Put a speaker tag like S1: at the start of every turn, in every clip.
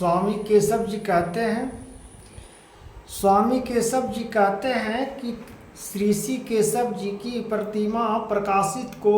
S1: स्वामी केशव जी कहते हैं कि श्री श्री केशव जी की प्रतिमा प्रकाशित को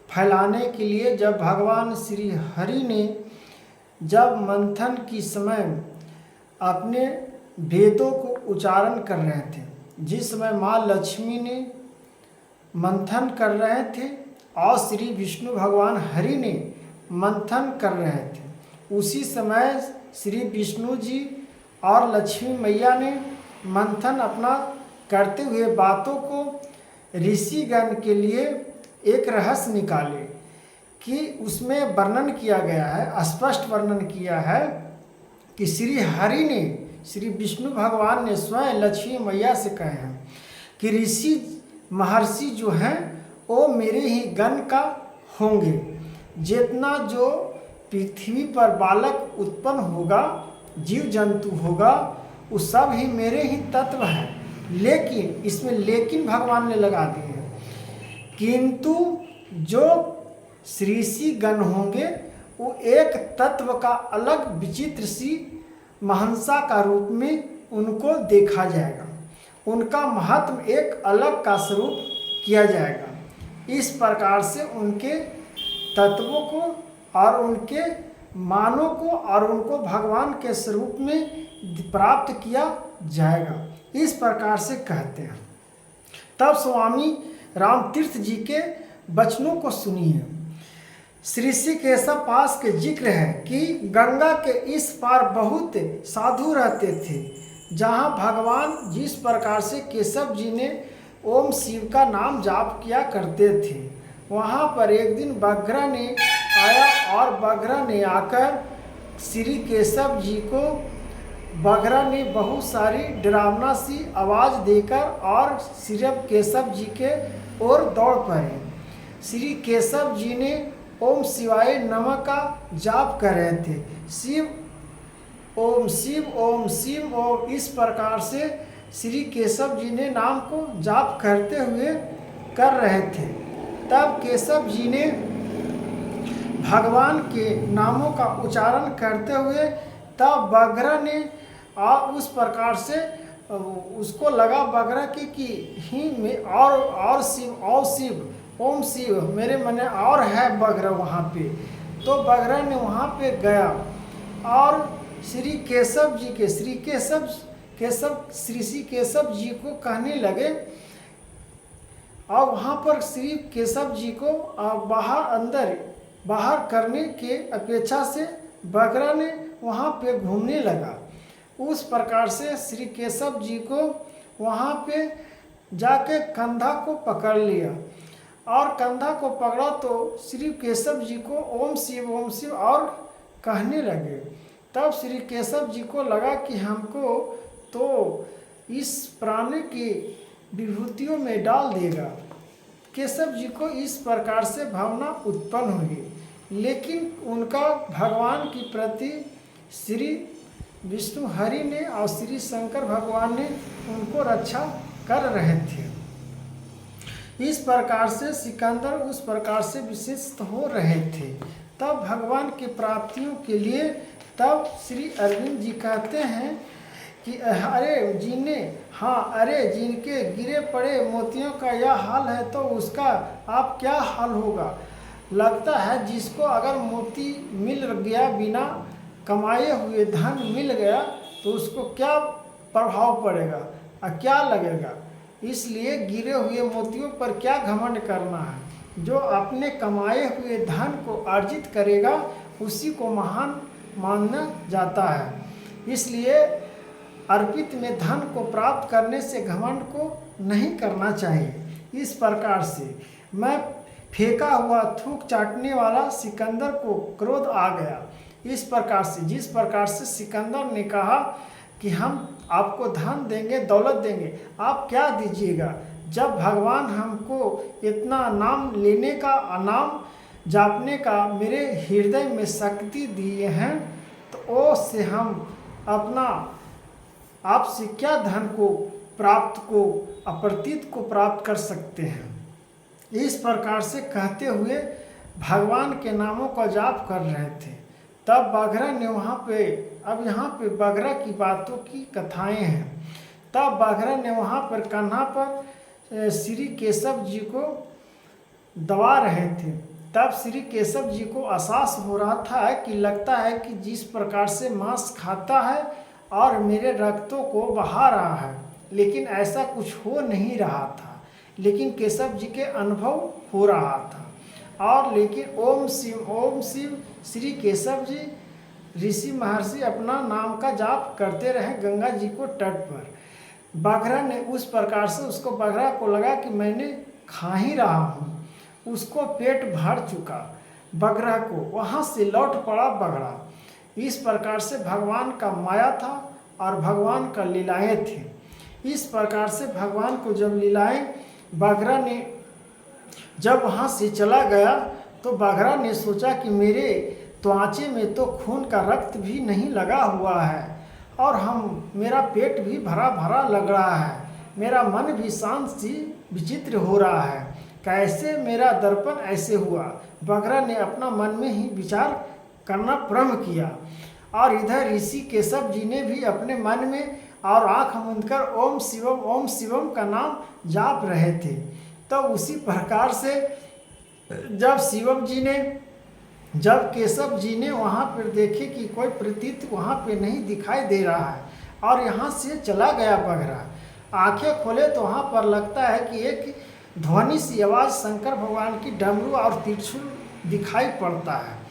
S1: फैलाने के लिए जब भगवान श्री हरि ने जब मंथन की समय अपने वेदों को उच्चारण कर रहे थे, जिस समय माँ लक्ष्मी ने मंथन कर रहे थे और श्री विष्णु भगवान हरि ने मंथन कर रहे थे, उसी समय श्री विष्णु जी और लक्ष्मी मैया ने मंथन अपना करते हुए बातों को ऋषिगण के लिए एक रहस्य निकाले कि उसमें वर्णन किया गया है, स्पष्ट वर्णन किया है कि श्री हरि ने, श्री विष्णु भगवान ने स्वयं लक्ष्मी मैया से कहे हैं कि ऋषि महर्षि जो हैं वो मेरे ही गण का होंगे। जितना जो पृथ्वी पर बालक उत्पन्न होगा, जीव जंतु होगा, वो सब ही मेरे ही तत्व हैं। लेकिन इसमें लेकिन भगवान ने लगा दिए हैं, किंतु जो ऋषि गण होंगे वो एक तत्व का अलग विचित्र सी महंसा का रूप में उनको देखा जाएगा, उनका महत्व एक अलग का स्वरूप किया जाएगा। इस प्रकार से उनके तत्वों को और उनके मानों को और उनको भगवान के स्वरूप में प्राप्त किया जाएगा, इस प्रकार से कहते हैं। तब स्वामी रामतीर्थ जी के वचनों को सुनिए। श्री श्री केशव पास के जिक्र है कि गंगा के इस पार बहुत साधु रहते थे, जहाँ भगवान जिस प्रकार से केशव जी ने ओम शिव का नाम जाप किया करते थे, वहाँ पर एक दिन बघरा ने आया और बघरा ने आकर श्री केशव जी को, बघरा ने बहुत सारी डरावना सी आवाज़ देकर और श्री केशव जी के ओर दौड़ पड़े। श्री केशव जी ने ओम शिवाय नमः का जाप कर रहे थे, शिव ओम शिव ओम, इस प्रकार से श्री केशव जी ने नाम को जाप करते हुए कर रहे थे। तब केशव जी ने भगवान के नामों का उच्चारण करते हुए, तब बघरा ने उस प्रकार से उसको लगा बघरा की ही में और शिव ओम शिव मेरे मने और है बघरा वहाँ पे। तो बघरा ने वहाँ पे गया और श्री केशव जी के श्री केशव जी को कहने लगे, और वहाँ पर श्री केशव जी को बाहर करने के अपेक्षा से बघरा ने वहाँ पे घूमने लगा। उस प्रकार से श्री केशव जी को वहाँ पे जाके कंधा को पकड़ लिया, और कंधा को पकड़ा तो श्री केशव जी को ओम शिव और कहने लगे। तब श्री केशव जी को लगा कि हमको तो इस प्राणी की विभूतियों में डाल देगा। केशव जी को इस प्रकार से भावना उत्पन्न हुई, लेकिन उनका भगवान के प्रति श्री विष्णु हरि ने और श्री शंकर भगवान ने उनको रक्षा कर रहे थे। इस प्रकार से सिकंदर उस प्रकार से विशिष्ट हो रहे थे। तब भगवान की प्राप्तियों के लिए तब श्री अरविंद जी कहते हैं कि अरे जिनके गिरे पड़े मोतियों का यह हाल है तो उसका आप क्या हाल होगा। लगता है जिसको अगर मोती मिल गया, बिना कमाए हुए धन मिल गया, तो उसको क्या प्रभाव पड़ेगा और क्या लगेगा। इसलिए गिरे हुए मोतियों पर क्या घमंड करना है। जो अपने कमाए हुए धन को अर्जित करेगा उसी को महान माना जाता है। इसलिए अर्पित में धन को प्राप्त करने से घमंड को नहीं करना चाहिए। इस प्रकार से मैं फेंका हुआ थूक चाटने वाला सिकंदर को क्रोध आ गया। इस प्रकार से जिस प्रकार से सिकंदर ने कहा कि हम आपको धन देंगे, दौलत देंगे, आप क्या दीजिएगा। जब भगवान हमको इतना नाम लेने का, नाम जापने का मेरे हृदय में शक्ति दिए हैं, तो ओ से हम अपना आपसे क्या धन को प्राप्त को, अप्रतीत को प्राप्त कर सकते हैं। इस प्रकार से कहते हुए भगवान के नामों का जाप कर रहे थे। तब बघरा ने वहाँ पे, अब यहाँ पे बघरा की बातों की कथाएं हैं। तब बघरा ने वहाँ पर कान्हा पर श्री केशव जी को दबा रहे थे। तब श्री केशव जी को एहसास हो रहा था कि लगता है कि जिस प्रकार से मांस खाता है और मेरे रक्तों को बहा रहा है, लेकिन ऐसा कुछ हो नहीं रहा था। लेकिन केशव जी के अनुभव हो रहा था। और लेकिन ओम शिव श्री केशव जी ऋषि महर्षि अपना नाम का जाप करते रहे गंगा जी को तट पर। बघरा ने उस प्रकार से उसको, बघरा को लगा कि मैंने खा ही रहा हूँ, उसको पेट भर चुका बघरा को, वहाँ से लौट पड़ा बघरा। इस प्रकार से भगवान का माया था और भगवान का लीलाएँ थे। इस प्रकार से भगवान को जब लीलाएँ, बघरा ने जब वहाँ से चला गया तो बघरा ने सोचा कि मेरे त्वचे में तो खून का रक्त भी नहीं लगा हुआ है और मेरा पेट भी भरा भरा लग रहा है, मेरा मन भी शांत सी विचित्र हो रहा है, कैसे मेरा दर्पण ऐसे हुआ। बघरा ने अपना मन में ही विचार करना प्रारंभ किया और इधर ऋषि केशव जी ने भी अपने मन में और आँख मूंदकर ओम शिवम का नाम जाप रहे थे। तो उसी प्रकार से जब केशव जी ने वहाँ पर देखे कि कोई प्रतीत वहाँ पे नहीं दिखाई दे रहा है और यहाँ से चला गया बघरा, आंखें खोले तो वहाँ पर लगता है कि एक ध्वनि सी आवाज़ शंकर भगवान की डमरू और त्रिशूल दिखाई पड़ता है।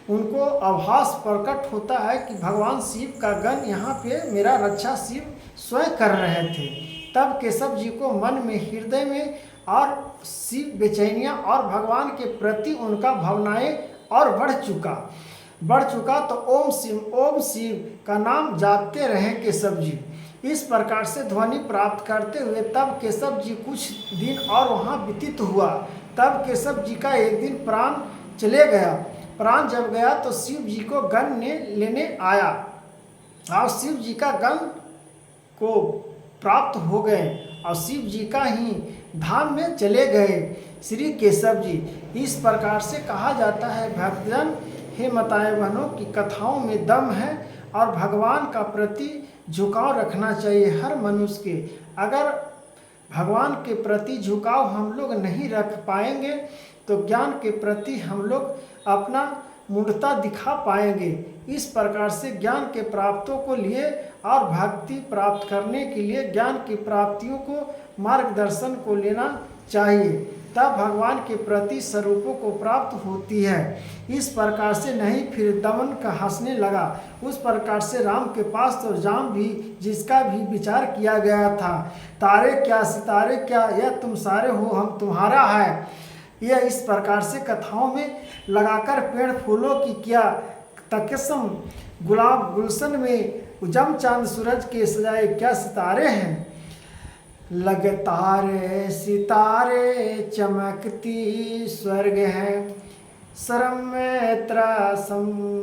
S1: उनको आभास प्रकट होता है कि भगवान शिव का गण यहाँ पे मेरा रक्षा शिव स्वयं कर रहे थे। तब केशव जी को मन में, हृदय में और शिव बेचैनियाँ और भगवान के प्रति उनका भावनाएं और बढ़ चुका तो ओम शिव का नाम जापते रहे केशव जी। इस प्रकार से ध्वनि प्राप्त करते हुए तब केशव जी कुछ दिन और वहाँ व्यतीत हुआ। तब केशव जी का एक दिन प्राण चले गया। प्राण जब गया तो शिव जी को गण ने लेने आया और शिव जी का गण को प्राप्त हो गए और शिव जी का ही धाम में चले गए श्री केशव जी। इस प्रकार से कहा जाता है भक्तजन, हे माताएं बहनों की कथाओं में दम है और भगवान का प्रति झुकाव रखना चाहिए हर मनुष्य के। अगर भगवान के प्रति झुकाव हम लोग नहीं रख पाएंगे तो ज्ञान के प्रति हम लोग अपना मूढ़ता दिखा पाएंगे। इस प्रकार से ज्ञान के प्राप्तों को लिए और भक्ति प्राप्त करने के लिए ज्ञान की प्राप्तियों को, मार्गदर्शन को लेना चाहिए, तब भगवान के प्रति स्वरूपों को प्राप्त होती है। इस प्रकार से नहीं फिर दमन का हंसने लगा। उस प्रकार से राम के पास तो जाम भी, जिसका भी विचार किया गया था, तारे क्या सितारे क्या, यह तुम सारे हो हम तुम्हारा है। यह इस प्रकार से कथाओं में लगाकर पेड़ फूलों की क्या तकसम, गुलाब गुलशन में उजम चांद सूरज के सजाए क्या सितारे हैं। लग तारे सितारे चमकती स्वर्ग है, सरम्यत्र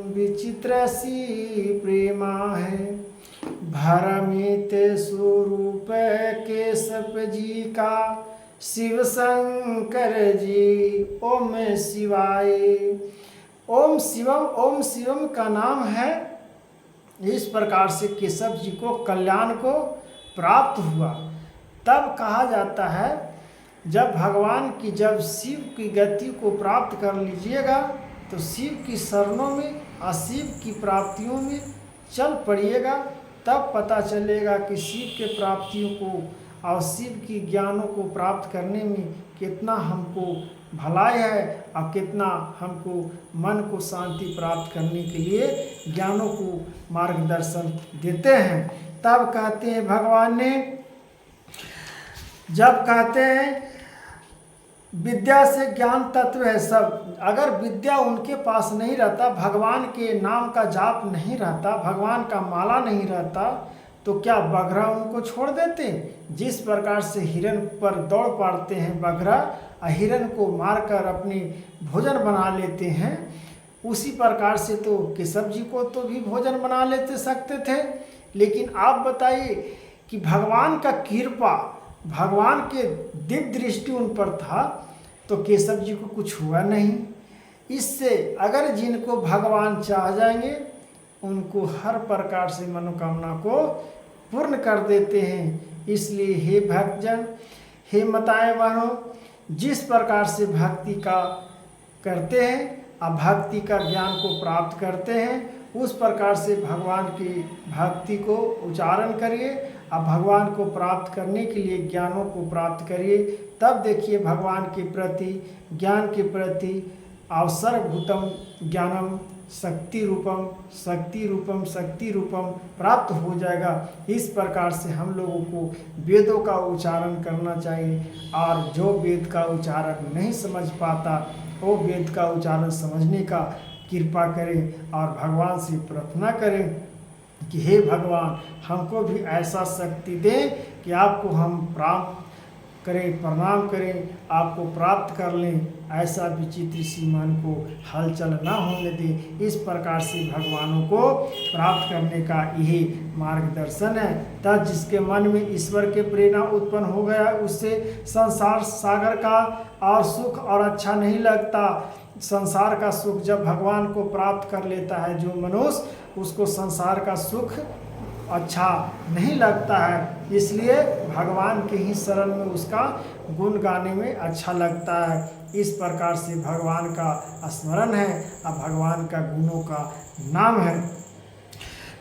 S1: विचित्र सी प्रेमा है। भरमित स्वरूप केशव जी का, शिव शंकर जी ओम शिवाय। ओम शिवम का नाम है। इस प्रकार से केशव जी को कल्याण को प्राप्त हुआ। तब कहा जाता है जब भगवान की, जब शिव की गति को प्राप्त कर लीजिएगा तो शिव की शरणों में और शिव की प्राप्तियों में चल पड़िएगा, तब पता चलेगा कि शिव के प्राप्तियों को और शिव की ज्ञानों को प्राप्त करने में कितना हमको भलाई है और कितना हमको मन को शांति प्राप्त करने के लिए ज्ञानों को मार्गदर्शन देते हैं। तब कहते हैं भगवान ने, जब कहते हैं विद्या से ज्ञान तत्व है सब, अगर विद्या उनके पास नहीं रहता, भगवान के नाम का जाप नहीं रहता, भगवान का माला नहीं रहता, तो क्या बघरा उनको छोड़ देते। जिस प्रकार से हिरण पर दौड़ पड़ते हैं बघरा और हिरण को मारकर अपनी भोजन बना लेते हैं, उसी प्रकार से तो केशव जी को तो भी भोजन बना लेते सकते थे। लेकिन आप बताइए कि भगवान का कृपा, भगवान के दिव्य दृष्टि उन पर था तो केशव जी को कुछ हुआ नहीं। इससे अगर जिनको भगवान चाह जाएंगे उनको हर प्रकार से मनोकामना को पूर्ण कर देते हैं। इसलिए हे भक्तजन, हे माताएं बहनों, जिस प्रकार से भक्ति का करते हैं, आप भक्ति का ज्ञान को प्राप्त करते हैं, उस प्रकार से भगवान की भक्ति को उच्चारण करिए। आप भगवान को प्राप्त करने के लिए ज्ञानों को प्राप्त करिए। तब देखिए भगवान के प्रति, ज्ञान के प्रति अवसरभूतम ज्ञानम शक्ति रूपम शक्ति रूपम शक्ति रूपम प्राप्त हो जाएगा। इस प्रकार से हम लोगों को वेदों का उच्चारण करना चाहिए, और जो वेद का उच्चारण नहीं समझ पाता वो वेद का उच्चारण समझने का कृपा करें और भगवान से प्रार्थना करें कि हे भगवान, हमको भी ऐसा शक्ति दें कि आपको हम प्राप्त करें, प्रणाम करें, आपको प्राप्त कर लें, ऐसा विचित्र सी मन को हलचल ना होने दें। इस प्रकार से भगवानों को प्राप्त करने का यही मार्गदर्शन है। तब जिसके मन में ईश्वर के प्रेरणा उत्पन्न हो गया, उससे संसार सागर का और सुख और अच्छा नहीं लगता। संसार का सुख जब भगवान को प्राप्त कर लेता है जो मनुष्य, उसको संसार का सुख अच्छा नहीं लगता है। इसलिए भगवान के ही शरण में उसका गुण गाने में अच्छा लगता है। इस प्रकार से भगवान का स्मरण है और भगवान का गुणों का नाम है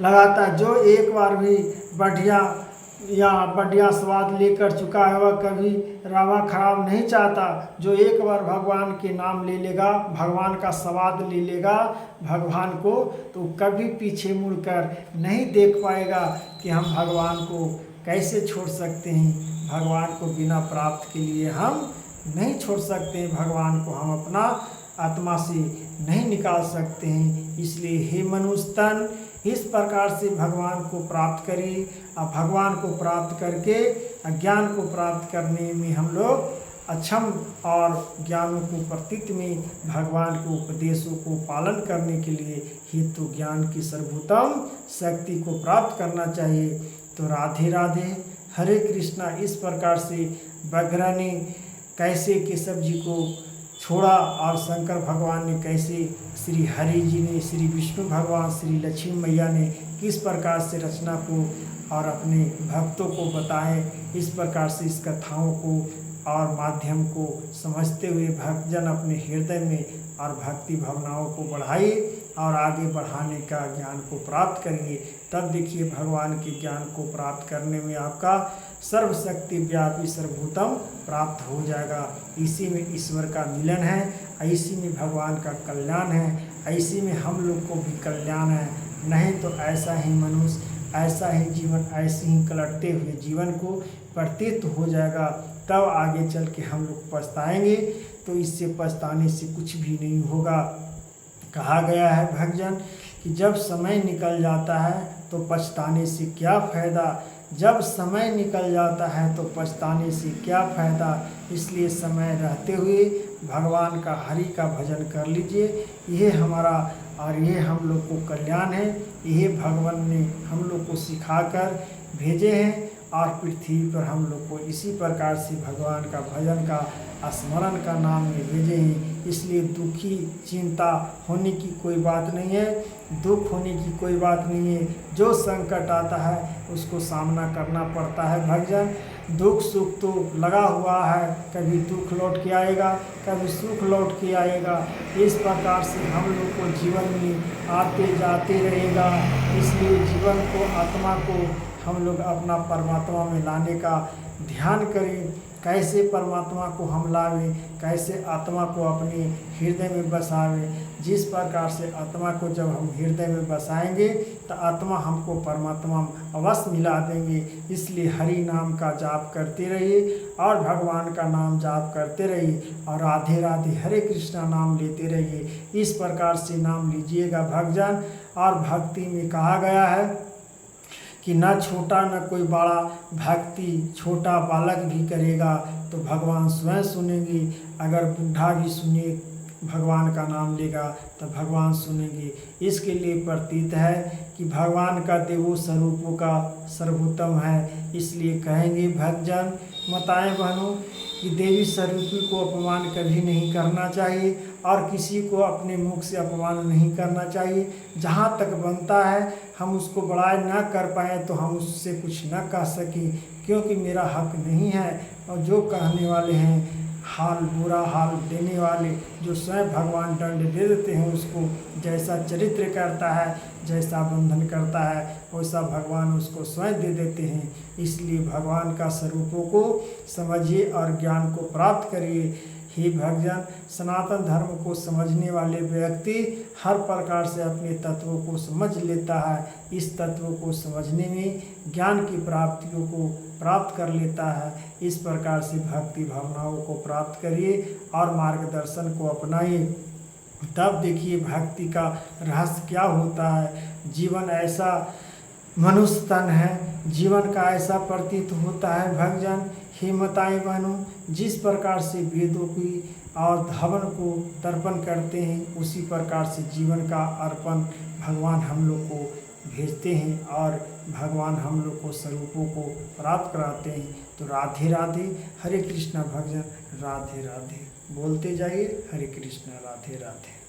S1: लगाता। जो एक बार भी बढ़िया स्वाद लेकर चुका है वह कभी रवा खराब नहीं चाहता। जो एक बार भगवान के नाम ले लेगा, भगवान का स्वाद ले लेगा भगवान को, तो कभी पीछे मुड़कर नहीं देख पाएगा कि हम भगवान को कैसे छोड़ सकते हैं। भगवान को बिना प्राप्त के लिए हम नहीं छोड़ सकते। भगवान को हम अपना आत्मा से नहीं निकाल सकते हैं। इसलिए हे मनुष्य तन, इस प्रकार से भगवान को प्राप्त करिए। और भगवान को प्राप्त करके ज्ञान को प्राप्त करने में हम लोग अक्षम, और ज्ञानों को प्रतीत में भगवान के उपदेशों को पालन करने के लिए हेतु ज्ञान की सर्वोत्तम शक्ति को प्राप्त करना चाहिए। तो राधे राधे, हरे कृष्णा। इस प्रकार से बघरा ने कैसे केशव जी को छोड़ा और शंकर भगवान ने कैसे, श्री हरि जी ने, श्री विष्णु भगवान, श्री लक्ष्मी मैया ने किस प्रकार से रचना को और अपने भक्तों को बताएं। इस प्रकार से इस कथाओं को और माध्यम को समझते हुए भक्तजन अपने हृदय में और भक्ति भावनाओं को बढ़ाइए और आगे बढ़ाने का ज्ञान को प्राप्त करिए। तब देखिए भगवान के ज्ञान को प्राप्त करने में आपका सर्वशक्ति व्यापी सर्वभूतम प्राप्त हो जाएगा। इसी में ईश्वर का मिलन है, इसी में भगवान का कल्याण है, इसी में हम लोग को भी कल्याण है। नहीं तो ऐसा ही मनुष्य, ऐसा ही जीवन, ऐसे ही कलटते हुए जीवन को प्रतीत हो जाएगा। तब आगे चल के हम लोग पछताएंगे, तो इससे पछताने से कुछ भी नहीं होगा। कहा गया है भक्तजन कि जब समय निकल जाता है तो पछताने से क्या फ़ायदा। जब समय निकल जाता है तो पछताने से क्या फ़ायदा। इसलिए समय रहते हुए भगवान का, हरि का भजन कर लीजिए। यह हमारा और ये हम लोग को कल्याण है। यह भगवान ने हम लोग को सिखाकर भेजे हैं और पृथ्वी पर हम लोग को इसी प्रकार से भगवान का भजन का, स्मरण का नाम में भेजे हैं। इसलिए दुखी, चिंता होने की कोई बात नहीं है, दुख होने की कोई बात नहीं है। जो संकट आता है उसको सामना करना पड़ता है भक्तजन। दुख सुख तो लगा हुआ है, कभी दुख लौट के आएगा, कभी सुख लौट के आएगा। इस प्रकार से हम लोग को जीवन में आते जाते रहेगा। इसलिए जीवन को, आत्मा को हम लोग अपना परमात्मा में लाने का ध्यान करें। कैसे परमात्मा को हम लावें, कैसे आत्मा को अपने हृदय में बसावें। जिस प्रकार से आत्मा को जब हम हृदय में बसाएंगे तो आत्मा हमको परमात्मा अवश्य मिला देंगे। इसलिए हरि नाम का जाप करते रहिए और भगवान का नाम जाप करते रहिए और राधे राधे हरे कृष्णा नाम लेते रहिए। इस प्रकार से नाम लीजिएगा भक्तजन। और भक्ति में कहा गया है कि न छोटा न कोई बड़ा, भक्ति छोटा बालक भी करेगा तो भगवान स्वयं सुनेंगे। अगर बूढ़ा भी सुने, भगवान का नाम लेगा तो भगवान सुनेंगे। इसके लिए प्रतीत है कि भगवान का देवो स्वरूपों का सर्वोत्तम है। इसलिए कहेंगे भक्तजन, माताएं बहनों, कि देवी स्वरूपी को अपमान कभी नहीं करना चाहिए और किसी को अपने मुख से अपमान नहीं करना चाहिए। जहाँ तक बनता है हम उसको बड़ाई ना कर पाएँ तो हम उससे कुछ ना कह सकें, क्योंकि मेरा हक नहीं है। और जो कहने वाले हैं हाल बुरा हाल देने वाले, जो स्वयं भगवान दंड दे देते हैं उसको, जैसा चरित्र करता है, जैसा बंधन करता है, वैसा भगवान उसको स्वयं दे देते हैं। इसलिए भगवान का स्वरूपों को समझिए और ज्ञान को प्राप्त करिए। हे भक्तजन, सनातन धर्म को समझने वाले व्यक्ति हर प्रकार से अपने तत्वों को समझ लेता है। इस तत्वों को समझने में ज्ञान की प्राप्तियों को प्राप्त कर लेता है। इस प्रकार से भक्ति भावनाओं को प्राप्त करिए और मार्गदर्शन को अपनाइए। तब देखिए भक्ति का रहस्य क्या होता है। जीवन ऐसा मनुष्य तन है, जीवन का ऐसा प्रतीत होता है भक्तजन, हे माताएं बहनों, जिस प्रकार से वेदों की और हवन को तर्पण करते हैं, उसी प्रकार से जीवन का अर्पण भगवान हम लोग को भेजते हैं और भगवान हम लोग को स्वरूपों को प्राप्त कराते हैं। तो राधे राधे, हरे कृष्णा भक्तजन, राधे राधे बोलते जाइए, हरे कृष्णा, राधे राधे।